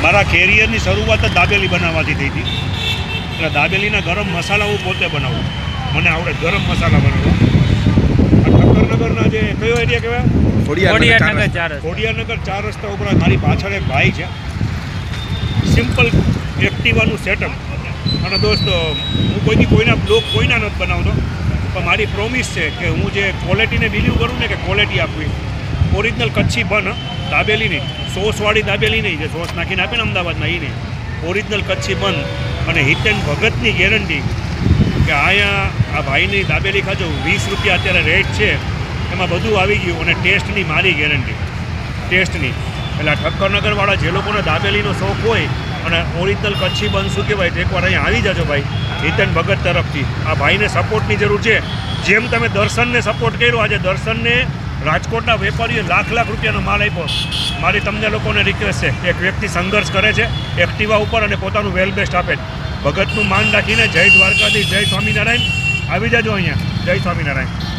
મારા કેરિયરની શરૂઆત જ દાબેલી બનાવવાથી થઈ હતી. એટલે દાબેલીના ગરમ મસાલા હું પોતે બનાવું. મને આવડે ગરમ મસાલા બનાવવા. ઠક્કરનગરના જે કયો એરિયા કહેવાય? ખોડિયારનગર 4 રસ્તા ઉપર મારી પાછળ એક ભાઈ છે. સિમ્પલ એક્ટિવાનું સેટઅપ. અને દોસ્તો હું કોઈના બ્લોગ કોઈના નથી બનાવતો, પણ મારી પ્રોમિસ છે કે હું જે ક્વોલિટીને બિલીવ કરું ને કે ક્વોલિટી આપવી, ઓરિજિનલ કચ્છી બન દાબેલી નહીં, સોસવાળી દાબેલી નહીં, જે સોસ નાખીને આપે ને અમદાવાદમાં એ નહીં, ઓરિજિનલ કચ્છી બન અને હિતેન ભગતની ગેરંટી કે અહીંયા આ ભાઈની દાબેલી ખાજો. 20 રૂપિયા અત્યારે રેટ છે, એમાં બધું આવી ગયું અને ટેસ્ટની મારી ગેરંટી, ટેસ્ટની. એટલે ઠક્કરનગરવાળા જે લોકોને દાબેલીનો શોખ હોય અને ઓરિજિનલ કચ્છી બન શું કહેવાય, તો એકવાર અહીંયા આવી જજો ભાઈ હિતેન ભગત તરફથી. આ ભાઈને સપોર્ટની જરૂર છે. જેમ તમે દર્શનને સપોર્ટ કર્યો, આજે દર્શનને રાજકોટના વેપારીએ લાખ રૂપિયાનો માલ આપ્યો. મારી તમને લોકોને રિક્વેસ્ટ છે, એક વ્યક્તિ સંઘર્ષ કરે છે એક્ટિવા ઉપર અને પોતાનું વેલ બેસ્ટ આપે છે. ભગતનું માન રાખીને જય દ્વારકાધીશ, જય સ્વામિનારાયણ. આવી જાજો અહીંયા. જય સ્વામિનારાયણ.